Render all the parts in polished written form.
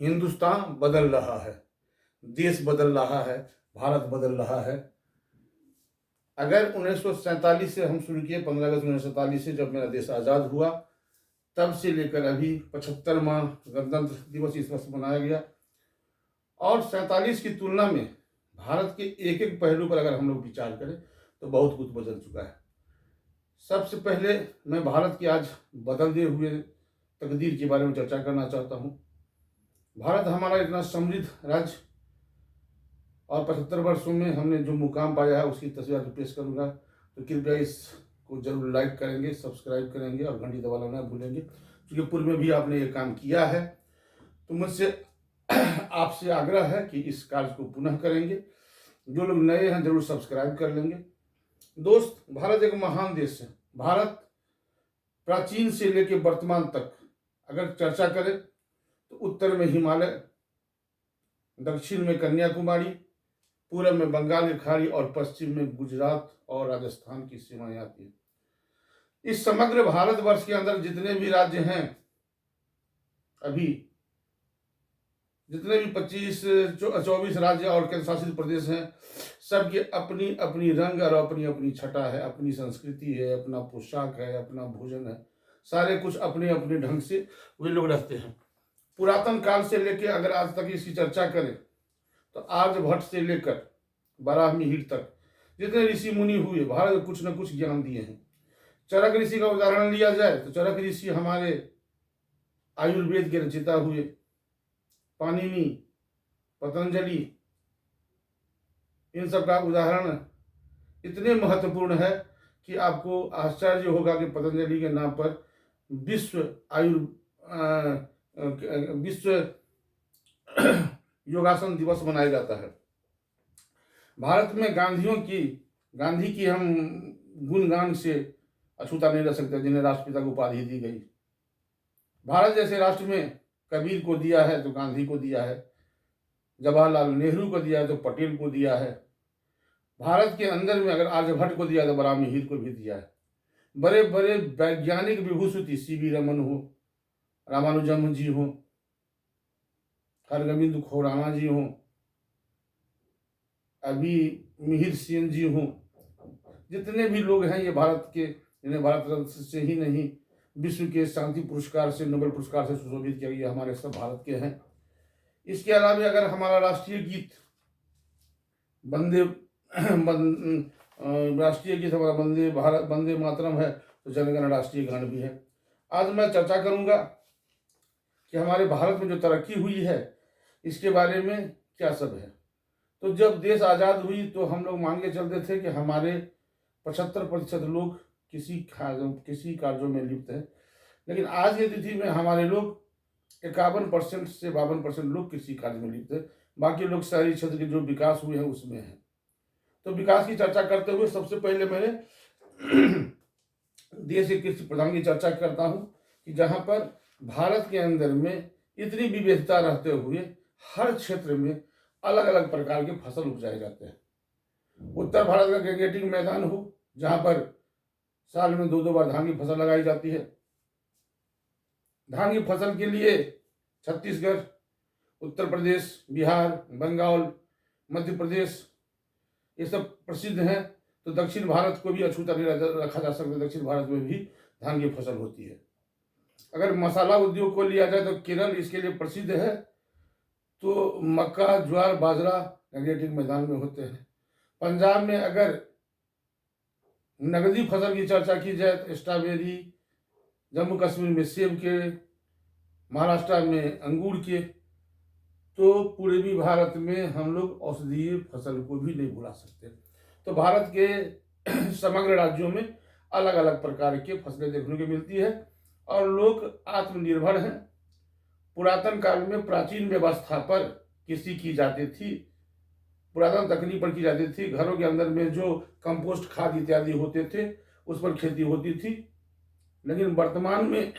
हिंदुस्तान बदल रहा है, देश बदल रहा है, भारत बदल रहा है। अगर 1947 से हम शुरू किए, 15 अगस्त 1947 से जब मेरा देश आज़ाद हुआ, तब से लेकर अभी 75वां गणतंत्र दिवस इस वर्ष मनाया गया। और 47 की तुलना में भारत के एक एक पहलू पर अगर हम लोग विचार करें तो बहुत कुछ बदल चुका है। सबसे पहले मैं भारत की आज बदलते हुए तकदीर के बारे में चर्चा करना चाहता हूँ। भारत हमारा इतना समृद्ध राज्य और 75 वर्षों में हमने जो मुकाम पाया है उसकी तस्वीर पेश करूँगा, तो कृपया इसको जरूर लाइक करेंगे, सब्सक्राइब करेंगे और घंटी दबाना ना भूलेंगे, क्योंकि पूर्व में भी आपने ये काम किया है। तो मुझसे आपसे आग्रह है कि इस कार्य को पुनः करेंगे। जो लोग नए हैं जरूर सब्सक्राइब कर लेंगे। दोस्त, भारत एक महान देश है। भारत प्राचीन से लेकर वर्तमान तक अगर चर्चा करें तो उत्तर में हिमालय, दक्षिण में कन्याकुमारी, पूर्व में बंगाल की खाड़ी और पश्चिम में गुजरात और राजस्थान की सीमाएं आती है। इस समग्र भारतवर्ष के अंदर जितने भी राज्य हैं, अभी जितने भी 24 राज्य और केंद्र शासित प्रदेश हैं, सबकी अपनी अपनी रंग और अपनी अपनी छटा है, अपनी संस्कृति है, अपना पोशाक है, अपना भोजन है, सारे कुछ अपने अपने ढंग से वे लोग रहते हैं। पुरातन काल से लेकर अगर आज तक इसकी चर्चा करें तो आर्यभट्ट से लेकर वराहमिहिर तक जितने ऋषि मुनि हुए, भारत को कुछ न कुछ ज्ञान दिए हैं। चरक ऋषि का उदाहरण लिया जाए तो चरक ऋषि हमारे आयुर्वेद के रचयिता हुए। पाणिनि, पतंजलि, इन सब का उदाहरण इतने महत्वपूर्ण है कि आपको आश्चर्य होगा कि पतंजलि के नाम पर विश्व योगासन दिवस मनाया जाता है। भारत में गांधी की हम गुणगान से अछूता नहीं रह सकते, जिन्हें राष्ट्रपिता की उपाधि दी गई। भारत जैसे राष्ट्र में कबीर को दिया है तो गांधी को दिया है, जवाहरलाल नेहरू को दिया है तो पटेल को दिया है। भारत के अंदर में अगर आर्यभट्ट को दिया तो वराहमिहिर को भी दिया है। बड़े बड़े वैज्ञानिक विभूषित सी.वी. रमन हो, रामानुजम जी हो, हरगोविंद खुराना जी हो, अभी मिहिर सेन जी हो, जितने भी लोग हैं ये भारत के, जिन्हें भारत रत्न से ही नहीं विश्व के शांति पुरस्कार से, नोबेल पुरस्कार से सुशोभित किया गया, हमारे सब भारत के हैं। इसके अलावा अगर हमारा राष्ट्रीय गीत राष्ट्रीय गीत हमारा वंदे मातरम है, तो जनगण राष्ट्रीय गान भी है। आज मैं चर्चा करूंगा कि हमारे भारत में जो तरक्की हुई है इसके बारे में क्या सब है। तो जब देश आज़ाद हुई तो हम लोग मान के चलते थे कि हमारे 75% लोग किसी कार्यों में लिप्त है, लेकिन आज की तिथि में हमारे लोग 51% से 52% लोग कृषि कार्य में लिप्त है। बाकी लोग शहरी क्षेत्र के जो विकास हुए हैं उसमें हैं। तो विकास की चर्चा करते हुए सबसे पहले मैंने देश के कृषि प्रधान की चर्चा करता हूं कि जहां पर भारत के अंदर में इतनी विविधता रहते हुए हर क्षेत्र में अलग अलग प्रकार के फसल उपजाए जाते हैं। उत्तर भारत का गंगेटिंग मैदान हो, जहां पर साल में 2 बार धान की फसल लगाई जाती है। धान की फसल के लिए छत्तीसगढ़, उत्तर प्रदेश, बिहार, बंगाल, मध्य प्रदेश ये सब प्रसिद्ध हैं। तो दक्षिण भारत को भी अछूता नहीं रखा जा सकता, दक्षिण भारत में भी धान की फसल होती है। अगर मसाला उद्योग को लिया जाए तो केरल इसके लिए प्रसिद्ध है। तो मक्का, ज्वार, बाजरा गंगेटिंग मैदान में होते हैं। पंजाब में अगर नगदी फसल की चर्चा की जाए तो स्ट्रॉबेरी, जम्मू कश्मीर में सेब के, महाराष्ट्र में अंगूर के, तो पूर्वी भारत में हम लोग औषधीय फसल को भी नहीं भुला सकते। तो भारत के समग्र राज्यों में अलग अलग प्रकार के फसलें देखने को मिलती है और लोग आत्मनिर्भर हैं। पुरातन काल में प्राचीन व्यवस्था पर कृषि की जाती थी, पुरातन तकनीक पर की जाती थी। घरों के अंदर में जो कंपोस्ट खाद इत्यादि होते थे उस पर खेती होती थी। लेकिन वर्तमान में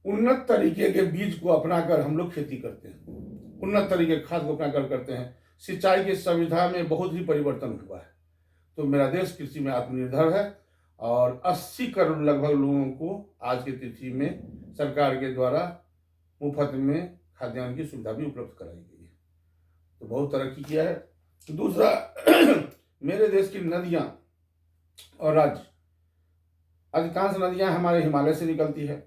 उन्नत तरीके के बीज को अपनाकर हम लोग खेती करते हैं, उन्नत तरीके खाद को अपनाकर करते हैं। सिंचाई की सुविधा में बहुत ही परिवर्तन हुआ है। तो मेरा देश कृषि में आत्मनिर्भर है और 80 करोड़ लगभग लोगों को आज की तिथि में सरकार के द्वारा मुफ्त में खाद्यान्न की सुविधा भी उपलब्ध कराई गई है। तो बहुत तरक्की किया है। दूसरा, मेरे देश की नदियाँ और राज्य, अधिकांश नदियाँ हमारे हिमालय से निकलती है।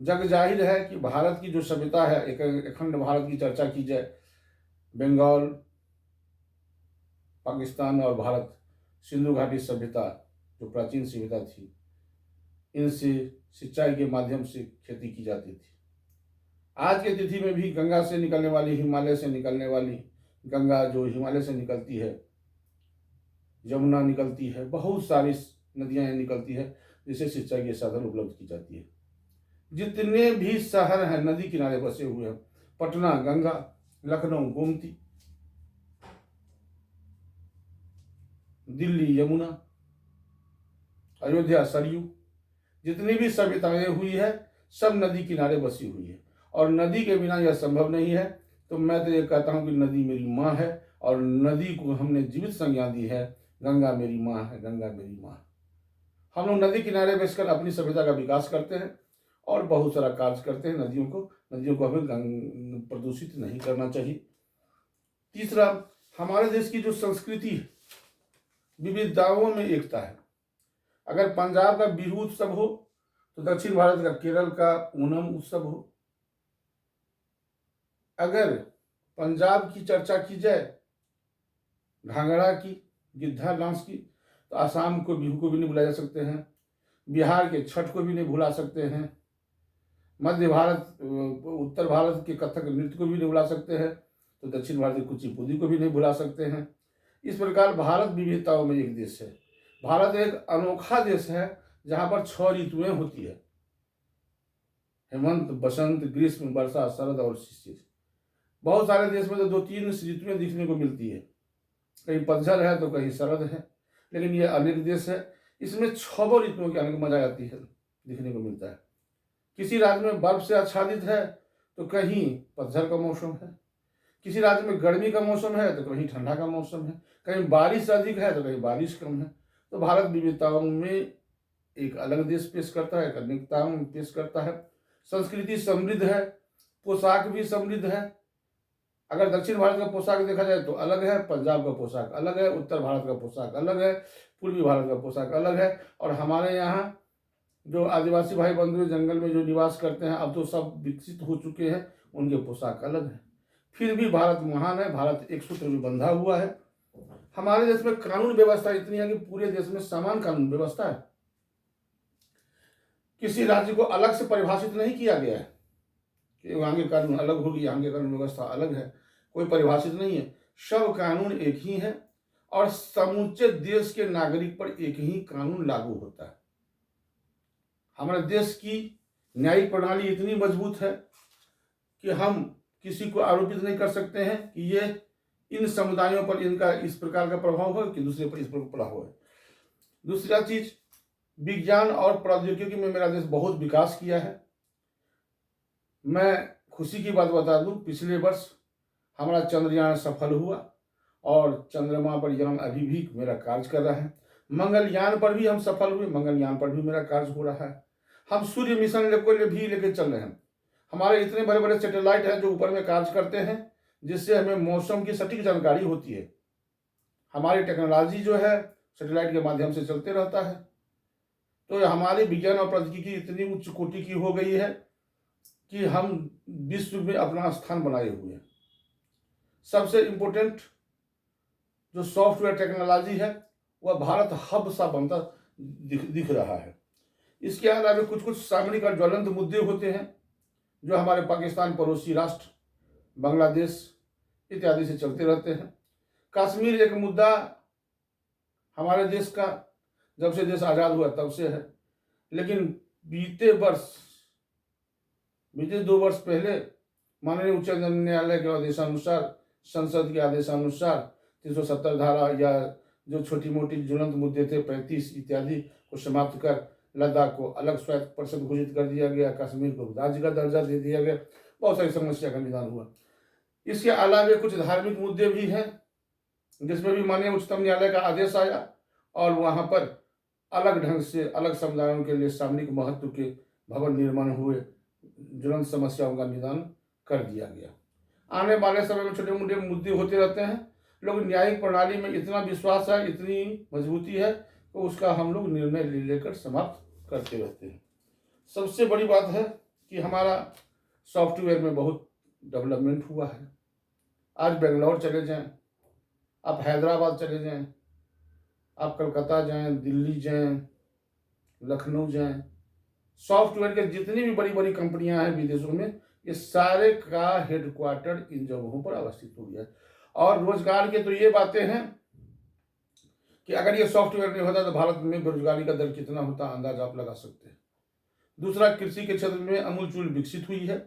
जग जाहिर है कि भारत की जो सभ्यता है, एक अखंड भारत की चर्चा की जाए, बंगाल, पाकिस्तान और भारत, सिंधु घाटी सभ्यता जो प्राचीन सभ्यता थी, इनसे सिंचाई के माध्यम से खेती की जाती थी। आज के तिथि में भी गंगा से निकलने वाली, हिमालय से निकलने वाली गंगा जो हिमालय से निकलती है, यमुना निकलती है, बहुत सारी नदियाँ निकलती है जिससे सिंचाई के साधन उपलब्ध की जाती है। जितने भी शहर हैं नदी किनारे बसे हुए हैं, पटना गंगा, लखनऊ गोमती, दिल्ली यमुना, अयोध्या सरयू, जितनी भी सभ्यताएं हुई है सब नदी किनारे बसी हुई है। और नदी के बिना यह संभव नहीं है। तो मैं तो ये कहता हूँ कि नदी मेरी माँ है और नदी को हमने जीवित संज्ञा दी है। गंगा मेरी माँ है, गंगा मेरी माँ। हम लोग नदी किनारे बैठकर अपनी सभ्यता का विकास करते हैं और बहुत सारा कार्य करते हैं। नदियों को हमें प्रदूषित नहीं करना चाहिए। तीसरा, हमारे देश की जो संस्कृति है, विविधताओं में एकता है। अगर पंजाब का बिहू उत्सव हो तो दक्षिण भारत का केरल का ओणम उत्सव हो। अगर पंजाब की चर्चा की जाए भांगड़ा की, गिद्धा डांस की, तो आसाम को बिहू को भी नहीं भुला जा सकते हैं, बिहार के छठ को भी नहीं भुला सकते हैं, मध्य भारत उत्तर भारत के कथक नृत्य को भी नहीं भुला सकते हैं, तो दक्षिण भारत की कुचिपुड़ी को भी नहीं भुला सकते हैं। इस प्रकार भारत विविधताओं में एक देश है। भारत एक अनोखा देश है जहाँ पर 6 ऋतुएं होती है, हेमंत, बसंत, ग्रीष्म, वर्षा, शरद और शिशिर। बहुत सारे देश में तो 2-3 ऋतुएं दिखने को मिलती है, कहीं पतझड़ है तो कहीं शरद है, लेकिन ये अनेक देश है, इसमें 6 ऋतुओं की अलग मजा आती है, दिखने को मिलता है। किसी राज्य में बर्फ से आच्छादित है तो कहीं पतझड़ का मौसम है, किसी राज्य में गर्मी का मौसम है तो कहीं ठंडा का मौसम है, कहीं बारिश अधिक है तो कहीं बारिश कम है। तो भारत विविधताओं में एक अलग देश पेश करता है, एक अनेकताओं में पेश करता है। संस्कृति समृद्ध है, पोशाक भी समृद्ध है। अगर दक्षिण भारत का पोशाक देखा जाए तो अलग है, पंजाब का पोशाक अलग है, उत्तर भारत का पोशाक अलग है, पूर्वी भारत का पोशाक अलग है। और हमारे यहाँ जो आदिवासी भाई बंधु जंगल में जो निवास करते हैं, अब तो सब विकसित हो चुके हैं, उनके पोशाक अलग है। फिर भी भारत महान है, भारत एक सूत्र में बंधा हुआ है। हमारे देश में कानून व्यवस्था इतनी है कि पूरे देश में समान कानून व्यवस्था है। किसी राज्य को अलग से परिभाषित नहीं किया गया है कि यहाँ के कानून अलग होगी, यहाँ के कानून व्यवस्था अलग है, कोई परिभाषित नहीं है। सब कानून एक ही है और समूचे देश के नागरिक पर एक ही कानून लागू होता है। हमारे देश की न्यायिक प्रणाली इतनी मजबूत है कि हम किसी को आरोपित नहीं कर सकते हैं कि ये इन समुदायों पर इनका इस प्रकार का प्रभाव है कि दूसरे पर इस प्रकार प्रभाव है। दूसरा चीज, विज्ञान और प्रौद्योगिकी में मेरा देश बहुत विकास किया है। मैं खुशी की बात बता दूं, पिछले वर्ष हमारा चंद्रयान सफल हुआ और चंद्रमा पर यान अभी भी मेरा कार्य कर रहा है। मंगलयान पर भी हम सफल हुए, मंगलयान पर भी मेरा कार्य हो रहा है। हम सूर्य मिशन को भी लेके चल रहे हैं। हमारे इतने बड़े बड़े सैटेलाइट हैं जो ऊपर में कार्य करते हैं, जिससे हमें मौसम की सटीक जानकारी होती है। हमारी टेक्नोलॉजी जो है सैटेलाइट के माध्यम से चलते रहता है। तो हमारी विज्ञान और प्रौद्योगिकी इतनी उच्च कोटि की हो गई है कि हम विश्व में अपना स्थान बनाए हुए हैं। सबसे इम्पोर्टेंट जो सॉफ्टवेयर टेक्नोलॉजी है वह भारत हब सा बनता दिख रहा है। इसके अलावा कुछ कुछ सामरिक और ज्वलंत मुद्दे होते हैं जो हमारे पाकिस्तान, पड़ोसी राष्ट्र, बांग्लादेश इत्यादि से चलते रहते हैं। कश्मीर एक मुद्दा हमारे देश का जब से देश आज़ाद हुआ तब से है, लेकिन बीते 2 वर्ष पहले माननीय उच्च न्यायालय के आदेशानुसार, संसद के आदेशानुसार 370 धारा या जो छोटी मोटी ज्वलंत मुद्दे थे 35 इत्यादि को समाप्त कर लद्दाख को अलग स्वायत्त परिषद घोषित कर दिया गया, कश्मीर को राज्य का दर्जा दे दिया गया। बहुत सारी समस्या का निदान हुआ। इसके अलावा कुछ धार्मिक मुद्दे भी हैं जिसमें भी माननीय उच्चतम न्यायालय का आदेश आया और वहाँ पर अलग ढंग से अलग समुदायों के लिए सामरिक महत्व के भवन निर्माण हुए ज्वलंत समस्याओं का निदान कर दिया गया। आने वाले समय में छोटे मोटे मुद्दे होते रहते हैं, लोग न्यायिक प्रणाली में इतना विश्वास है, इतनी मजबूती है, तो उसका हम लोग निर्णय ले लेकर समाप्त करते रहते हैं। सबसे बड़ी बात है कि हमारा सॉफ्टवेयर में बहुत डेवलपमेंट हुआ है। आज बेंगलोर चले जाएं, आप हैदराबाद चले जाएं, आप कलकत्ता जाएं, दिल्ली जाएं, लखनऊ जाएं, सॉफ्टवेयर के जितनी भी बड़ी बड़ी कंपनियां हैं विदेशों में, ये सारे का हेडक्वार्टर इन जगहों पर अवस्थित हो गया है। और रोजगार की तो ये बातें हैं कि अगर ये सॉफ्टवेयर नहीं होता तो भारत में बेरोजगारी का दर कितना होता, अंदाज आप लगा सकते हैं। दूसरा, कृषि के क्षेत्र में अमूलचूल विकसित हुई है।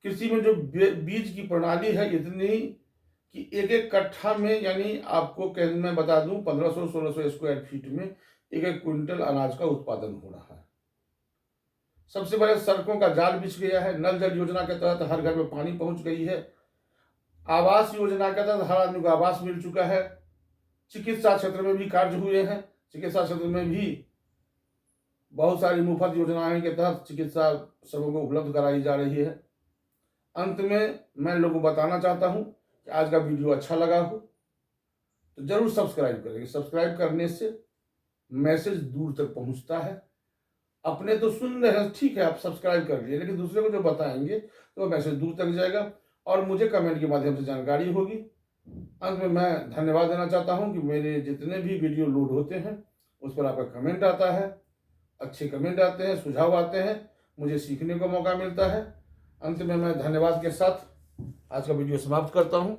कृषि में जो बीज की प्रणाली है इतनी कि एक एक कट्ठा में, यानी आपको मैं बता दूं, 1500-1600 स्क्वायर फीट में एक एक क्विंटल अनाज का उत्पादन हो रहा है। सबसे बड़े सड़कों का जाल बिछ गया है। नल जल योजना के तहत हर घर में पानी पहुंच गई है। आवास योजना के तहत हर आदमी को आवास मिल चुका है। चिकित्सा क्षेत्र में भी कार्य हुए हैं। चिकित्सा क्षेत्र में भी बहुत सारी मुफ्त योजनाएं के तहत चिकित्सा सबों को उपलब्ध कराई जा रही है। अंत में मैं लोगों को बताना चाहता हूं कि आज का वीडियो अच्छा लगा हो तो जरूर सब्सक्राइब करेंगे। सब्सक्राइब करने से मैसेज दूर तक पहुंचता है। अपने तो सुन रहे हैं, ठीक है, आप सब्सक्राइब कर लिए, लेकिन दूसरे को जो बताएंगे तो मैसेज दूर तक जाएगा और मुझे कमेंट के माध्यम से जानकारी होगी। अंत में मैं धन्यवाद देना चाहता हूं कि मेरे जितने भी वीडियो लोड होते हैं उस पर आपका कमेंट आता है, अच्छे कमेंट आते हैं, सुझाव आते हैं, मुझे सीखने का मौका मिलता है। अंत में मैं धन्यवाद के साथ आज का वीडियो समाप्त करता हूं।